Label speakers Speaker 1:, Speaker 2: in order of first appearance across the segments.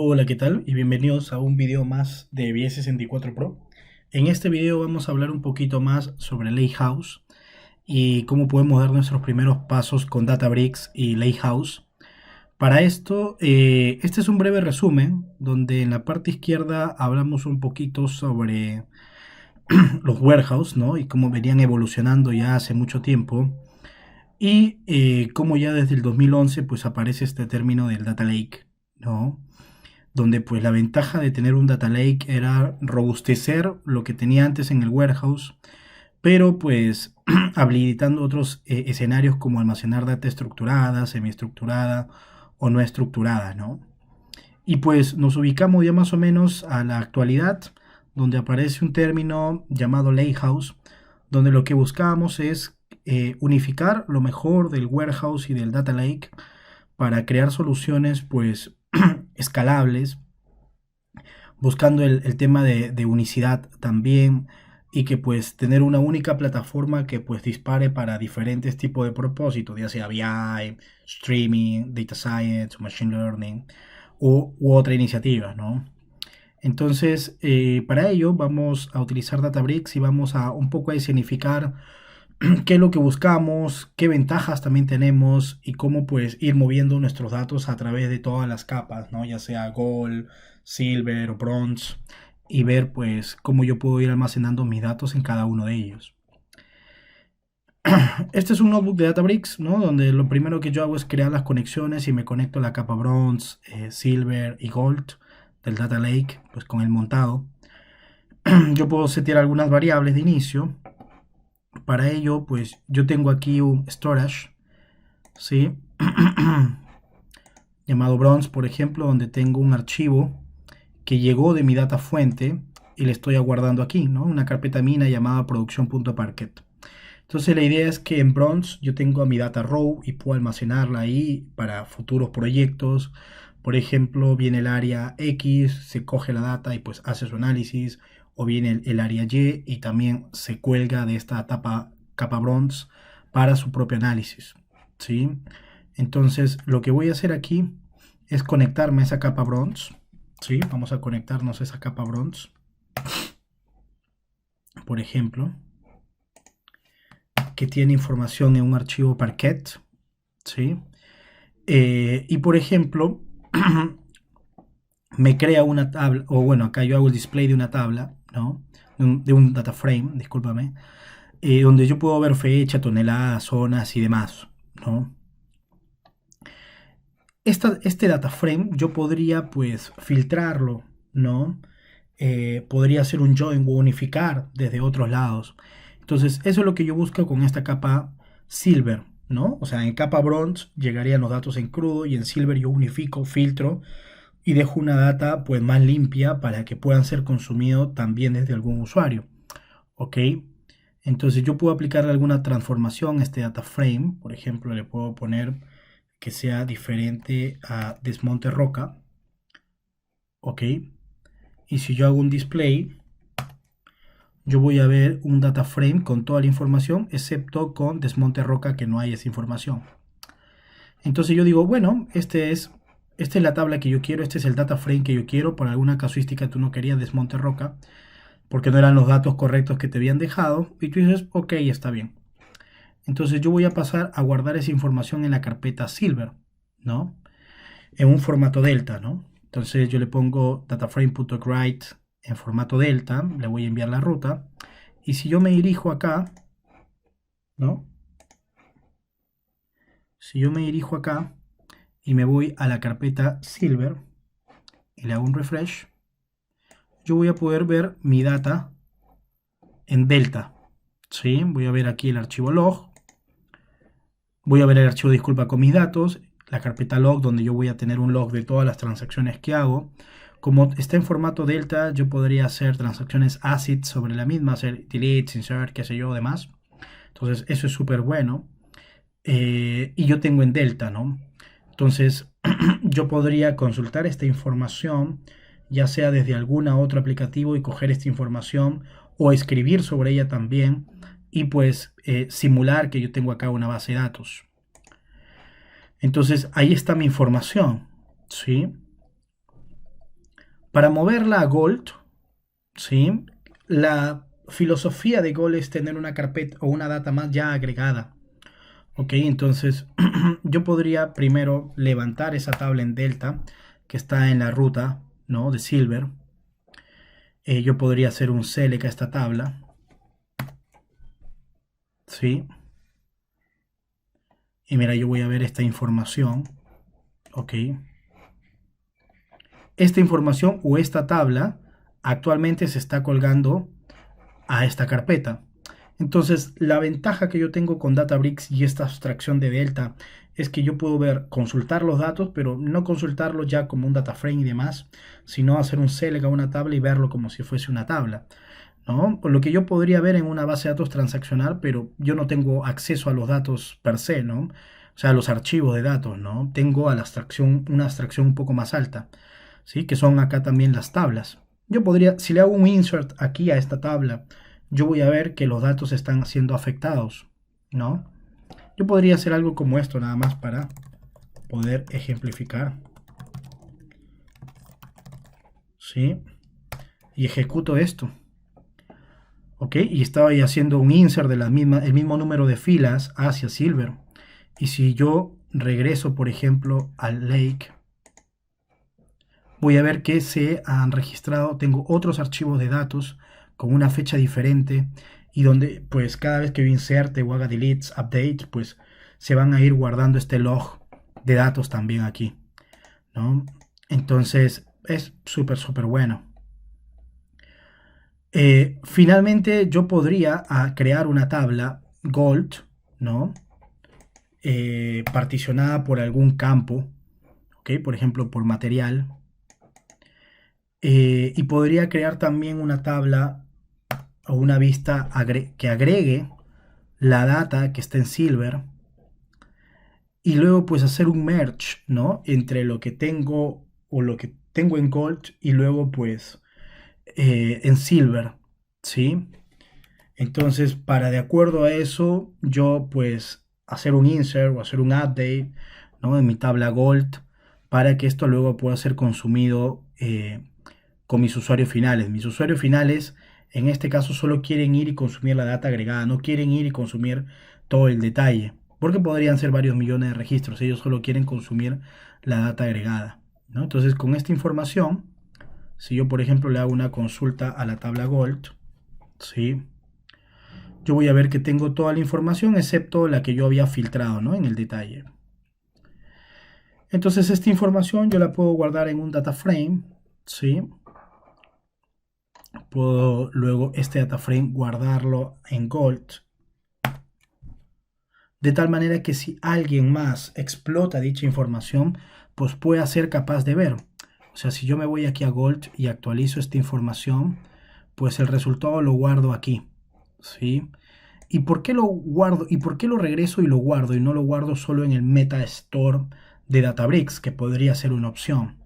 Speaker 1: Hola, ¿qué tal? Y bienvenidos a un video más de VS64 Pro. En este video vamos a hablar un poquito más sobre Lakehouse y cómo podemos dar nuestros primeros pasos con Databricks y Lakehouse. Para esto, este es un breve resumen donde en la parte izquierda hablamos un poquito sobre los warehouse, ¿no? Y cómo venían evolucionando ya hace mucho tiempo. Y cómo ya desde el 2011 pues aparece este término del Data Lake, ¿no? Donde pues la ventaja de tener un data lake era robustecer lo que tenía antes en el warehouse, pero pues habilitando otros escenarios como almacenar data estructurada, semiestructurada o no estructurada, ¿no? Y pues nos ubicamos ya más o menos a la actualidad, donde aparece un término llamado lakehouse, donde lo que buscamos es unificar lo mejor del warehouse y del data lake para crear soluciones pues escalables, buscando el tema de unicidad también y que pues tener una única plataforma que pues dispare para diferentes tipos de propósitos, ya sea BI, streaming, data science, machine learning u otra iniciativa, ¿no? Entonces, para ello vamos a utilizar Databricks y vamos a un poco a escenificar qué es lo que buscamos, qué ventajas también tenemos y cómo pues ir moviendo nuestros datos a través de todas las capas, ¿no? Ya sea Gold, Silver o Bronze y ver pues cómo yo puedo ir almacenando mis datos en cada uno de ellos. Este es un notebook de Databricks, ¿no? Donde lo primero que yo hago es crear las conexiones y me conecto a la capa Bronze, Silver y Gold del Data Lake, pues con el montado. Yo puedo setear algunas variables de inicio. Para ello, pues yo tengo aquí un storage, ¿sí? Llamado Bronze, por ejemplo, donde tengo un archivo que llegó de mi data fuente y le estoy aguardando aquí, ¿no? Una carpeta mina llamada producción.parquet. Entonces la idea es que en Bronze yo tengo a mi data row y puedo almacenarla ahí para futuros proyectos. Por ejemplo, viene el área X, se coge la data y pues hace su análisis, o viene el área Y y también se cuelga de esta capa Bronze para su propio análisis, ¿sí? Entonces lo que voy a hacer aquí es conectarme a esa capa Bronze, ¿sí? Vamos a conectarnos a esa capa Bronze, por ejemplo, que tiene información en un archivo Parquet, ¿sí? Y por ejemplo, me crea una tabla, o bueno, acá yo hago el display de una tabla, ¿no? De un data frame, discúlpame, donde yo puedo ver fecha, toneladas, zonas y demás, ¿no? Este data frame yo podría pues filtrarlo, ¿no? Podría hacer un join o unificar desde otros lados. Entonces, eso es lo que yo busco con esta capa Silver, ¿no? O sea, en capa Bronze llegarían los datos en crudo y en Silver yo unifico, filtro y dejo una data pues más limpia para que puedan ser consumidos también desde algún usuario, ¿ok? Entonces yo puedo aplicarle alguna transformación a este data frame, por ejemplo, le puedo poner que sea diferente a desmonte roca, ¿ok? Y si yo hago un display, yo voy a ver un data frame con toda la información, excepto con desmonte roca que no hay esa información. Entonces yo digo, bueno, esta es la tabla que yo quiero, este es el data frame que yo quiero. Por alguna casuística tú no querías desmonte roca, porque no eran los datos correctos que te habían dejado, y tú dices, ok, está bien. Entonces yo voy a pasar a guardar esa información en la carpeta Silver, ¿no? En un formato delta, ¿no? Entonces yo le pongo dataframe.write en formato delta, le voy a enviar la ruta, y si yo me dirijo acá, ¿no? Si yo me dirijo acá y me voy a la carpeta Silver y le hago un refresh, yo voy a poder ver mi data en delta, ¿sí? Voy a ver aquí el archivo log, voy a ver el archivo disculpa con mis datos, la carpeta log donde yo voy a tener un log de todas las transacciones que hago. Como está en formato delta, yo podría hacer transacciones ACID sobre la misma, hacer delete, insert, qué sé yo, demás. Entonces eso es súper bueno. Y yo tengo en delta, ¿no? Entonces yo podría consultar esta información, ya sea desde alguna otro aplicativo y coger esta información o escribir sobre ella también y pues simular que yo tengo acá una base de datos. Entonces ahí está mi información, ¿sí? Para moverla a Gold, ¿sí? La filosofía de Gold es tener una carpeta o una data más ya agregada. Ok, entonces yo podría primero levantar esa tabla en Delta que está en la ruta, ¿no? De Silver. Yo podría hacer un select a esta tabla, ¿sí? Y mira, yo voy a ver esta información, ¿ok? Esta información o esta tabla actualmente se está colgando a esta carpeta. Entonces, la ventaja que yo tengo con Databricks y esta abstracción de Delta es que yo puedo ver, consultar los datos, pero no consultarlos ya como un data frame y demás, sino hacer un select a una tabla y verlo como si fuese una tabla, ¿no? Por lo que yo podría ver en una base de datos transaccional, pero yo no tengo acceso a los datos per se, ¿no? O sea, a los archivos de datos, ¿no? Tengo a la abstracción, una abstracción un poco más alta, ¿sí? Que son acá también las tablas. Yo podría, si le hago un insert aquí a esta tabla, yo voy a ver que los datos están siendo afectados, ¿no? Yo podría hacer algo como esto nada más para poder ejemplificar, ¿sí? Y ejecuto esto, ¿ok? Y estaba ahí haciendo un insert de el mismo número de filas hacia Silver. Y si yo regreso, por ejemplo, al Lake, voy a ver que se han registrado, tengo otros archivos de datos con una fecha diferente y donde pues cada vez que yo inserte o haga deletes, update, pues se van a ir guardando este log de datos también aquí, ¿no? Entonces es súper bueno. Finalmente yo podría crear una tabla Gold, ¿no? Particionada por algún campo, ¿ok? Por ejemplo, por material. Y podría crear también una tabla o una vista que agregue la data que está en Silver y luego pues hacer un merge, ¿no? Entre lo que tengo o lo que tengo en Gold y luego pues en Silver, ¿sí? Entonces, para de acuerdo a eso, yo pues hacer un insert o hacer un update, ¿no? En mi tabla Gold para que esto luego pueda ser consumido con mis usuarios finales. Mis usuarios finales, en este caso, solo quieren ir y consumir la data agregada, no quieren ir y consumir todo el detalle, porque podrían ser varios millones de registros, ellos solo quieren consumir la data agregada, ¿no? Entonces, con esta información, si yo, por ejemplo, le hago una consulta a la tabla Gold, ¿sí? Yo voy a ver que tengo toda la información excepto la que yo había filtrado, ¿no? En el detalle. Entonces, esta información yo la puedo guardar en un data frame, ¿sí? Puedo luego este data frame guardarlo en Gold, de tal manera que si alguien más explota dicha información, pues pueda ser capaz de ver. O sea, si yo me voy aquí a Gold y actualizo esta información, pues el resultado lo guardo aquí, ¿sí? ¿Y por qué lo guardo? ¿Y por qué lo regreso y lo guardo? Y no lo guardo solo en el Meta Store de Databricks, que podría ser una opción.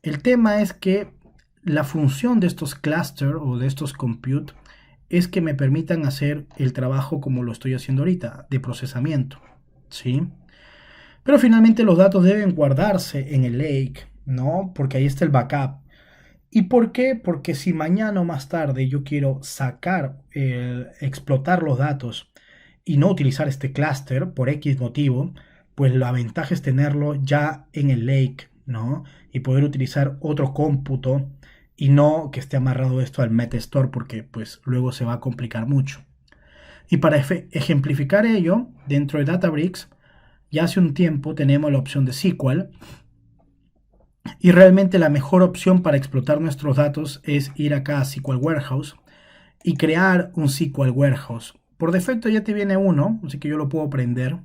Speaker 1: El tema es que la función de estos clusters o de estos compute es que me permitan hacer el trabajo como lo estoy haciendo ahorita, de procesamiento, ¿sí? Pero finalmente los datos deben guardarse en el lake, ¿no? Porque ahí está el backup. ¿Y por qué? Porque si mañana o más tarde yo quiero explotar los datos y no utilizar este clúster por X motivo, pues la ventaja es tenerlo ya en el lake, ¿no? Y poder utilizar otro cómputo y no que esté amarrado esto al Metastore porque pues luego se va a complicar mucho. Y para ejemplificar ello, dentro de Databricks, ya hace un tiempo tenemos la opción de SQL y realmente la mejor opción para explotar nuestros datos es ir acá a SQL Warehouse y crear un SQL Warehouse. Por defecto ya te viene uno, así que yo lo puedo prender.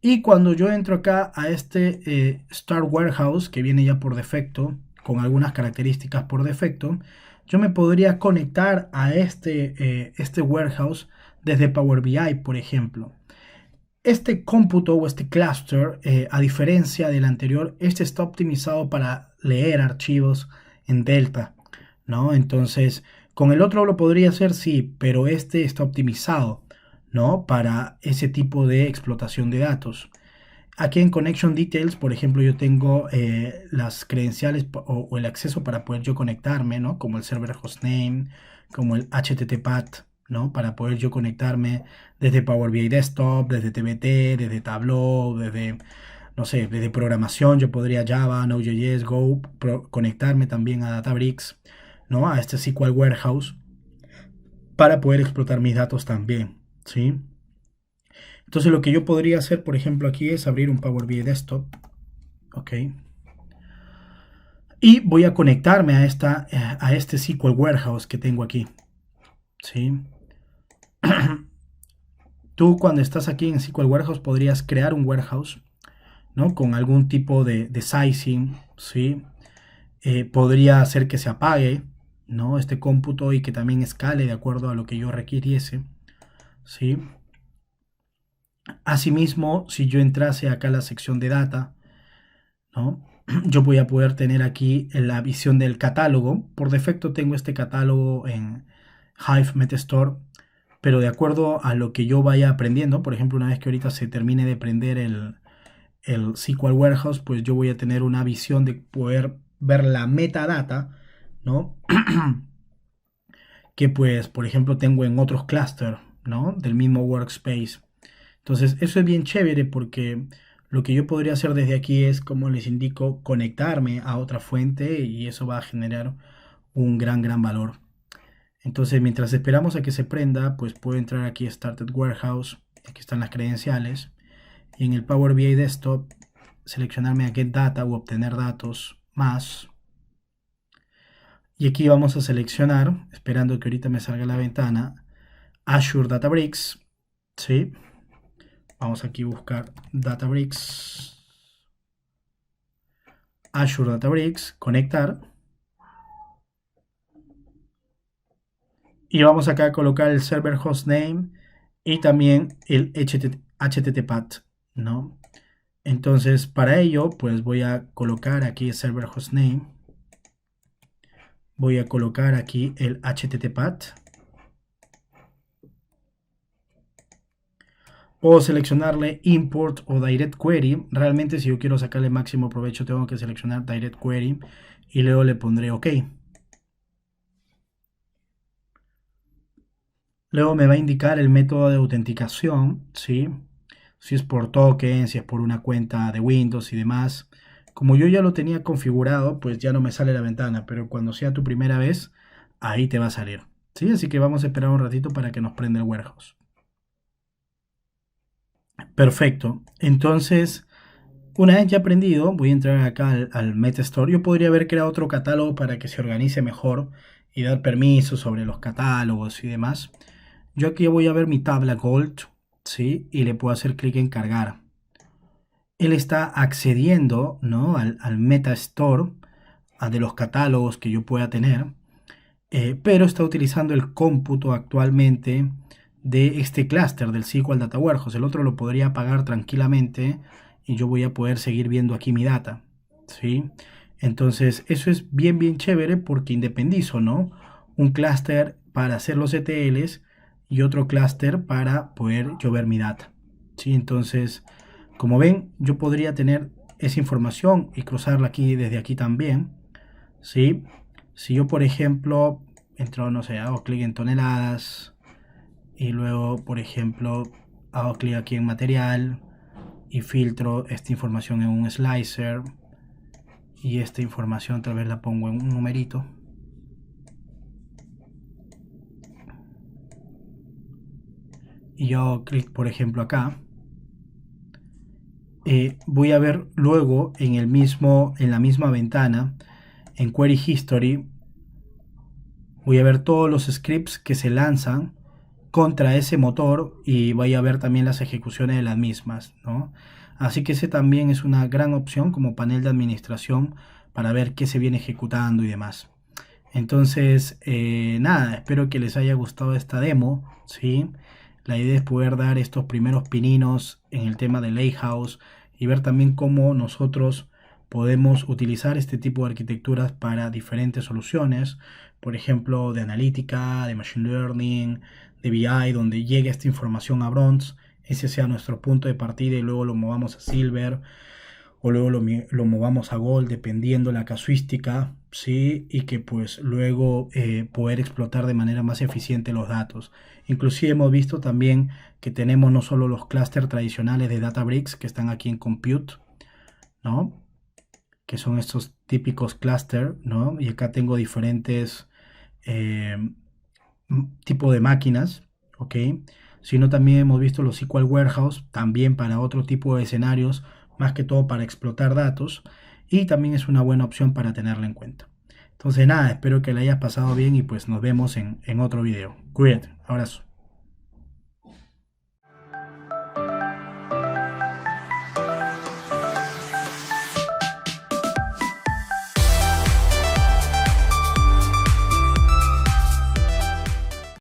Speaker 1: Y cuando yo entro acá a este Start Warehouse, que viene ya por defecto, con algunas características por defecto, yo me podría conectar a este warehouse desde Power BI, por ejemplo. Este cómputo o este cluster, a diferencia del anterior, este está optimizado para leer archivos en Delta, ¿no? Entonces, con el otro lo podría hacer, sí, pero este está optimizado, ¿no? Para ese tipo de explotación de datos. Aquí en Connection Details, por ejemplo, yo tengo las credenciales o el acceso para poder yo conectarme, ¿no? Como el server hostname, como el HTTPAT, ¿no? Para poder yo conectarme desde Power BI Desktop, desde TBT, desde Tableau, desde, no sé, desde programación, yo podría Java, Node.js, Go, conectarme también a Databricks, ¿no? A este SQL Warehouse para poder explotar mis datos también, ¿sí? Entonces lo que yo podría hacer, por ejemplo, aquí es abrir un Power BI Desktop, ¿ok? Y voy a conectarme a este SQL Warehouse que tengo aquí, ¿sí? Tú cuando estás aquí en SQL Warehouse podrías crear un warehouse, ¿no? Con algún tipo de sizing, ¿sí? Podría hacer que se apague, ¿no? Este cómputo y que también escale de acuerdo a lo que yo requiriese, ¿sí? Asimismo, si yo entrase acá a la sección de data, ¿no? Yo voy a poder tener aquí la visión del catálogo. Por defecto tengo este catálogo en Hive Metastore, pero de acuerdo a lo que yo vaya aprendiendo, por ejemplo, una vez que ahorita se termine de aprender el SQL Warehouse, pues yo voy a tener una visión de poder ver la metadata, ¿no? Que pues, por ejemplo, tengo en otros clústeres, ¿no? Del mismo workspace. Entonces, eso es bien chévere porque lo que yo podría hacer desde aquí es, como les indico, conectarme a otra fuente y eso va a generar un gran valor. Entonces, mientras esperamos a que se prenda, pues puedo entrar aquí a Started Warehouse, aquí están las credenciales, y en el Power BI Desktop seleccionarme a Get Data o obtener datos más. Y aquí vamos a seleccionar, esperando que ahorita me salga la ventana, Azure Databricks, ¿sí? Vamos aquí a buscar Databricks, Azure Databricks, conectar. Y vamos acá a colocar el server hostname y también el HTTPAT, ¿no? Entonces, para ello, pues voy a colocar aquí el server hostname. Voy a colocar aquí el HTTPAT. Puedo seleccionarle Import o Direct Query. Realmente, si yo quiero sacarle máximo provecho, tengo que seleccionar Direct Query y luego le pondré OK. Luego me va a indicar el método de autenticación, ¿sí? Si es por token, si es por una cuenta de Windows y demás. Como yo ya lo tenía configurado, pues ya no me sale la ventana, pero cuando sea tu primera vez, ahí te va a salir, ¿sí? Así que vamos a esperar un ratito para que nos prenda el warehouse. Perfecto. Entonces, una vez ya aprendido, voy a entrar acá al Metastore. Yo podría haber creado otro catálogo para que se organice mejor y dar permisos sobre los catálogos y demás. Yo aquí voy a ver mi tabla Gold, ¿sí? Y le puedo hacer clic en cargar. Él está accediendo, ¿no? al Metastore, de los catálogos que yo pueda tener, pero está utilizando el cómputo actualmente de este clúster del SQL Data Warehouse. El otro lo podría apagar tranquilamente y yo voy a poder seguir viendo aquí mi data, ¿sí? Entonces, eso es bien chévere porque independizo, ¿no? Un clúster para hacer los ETLs y otro clúster para poder yo ver mi data, ¿sí? Entonces, como ven, yo podría tener esa información y cruzarla aquí desde aquí también, ¿sí? Si yo, por ejemplo, entro, no sé, hago clic en toneladas y luego, por ejemplo, hago clic aquí en material y filtro esta información en un slicer y esta información tal vez la pongo en un numerito. Y yo hago clic, por ejemplo, acá. Voy a ver luego en la misma ventana, en Query History, voy a ver todos los scripts que se lanzan contra ese motor y voy a ver también las ejecuciones de las mismas, ¿no? Así que ese también es una gran opción como panel de administración para ver qué se viene ejecutando y demás. Entonces, nada, espero que les haya gustado esta demo, ¿sí? La idea es poder dar estos primeros pininos en el tema de Lakehouse y ver también cómo nosotros podemos utilizar este tipo de arquitecturas para diferentes soluciones, por ejemplo, de analítica, de machine learning, de BI, donde llegue esta información a Bronze ese sea nuestro punto de partida y luego lo movamos a Silver o luego lo movamos a Gold dependiendo la casuística, ¿sí? Y que pues luego poder explotar de manera más eficiente los datos. Inclusive hemos visto también que tenemos no solo los clústeres tradicionales de Databricks que están aquí en Compute, ¿no? Que son estos típicos clústeres, ¿no? Y acá tengo diferentes eh, tipos de máquinas, ¿ok? Sino también hemos visto los SQL Warehouse, también para otro tipo de escenarios, más que todo para explotar datos, y también es una buena opción para tenerla en cuenta. Entonces nada, espero que la hayas pasado bien y pues nos vemos en otro video. Cuídate, abrazo.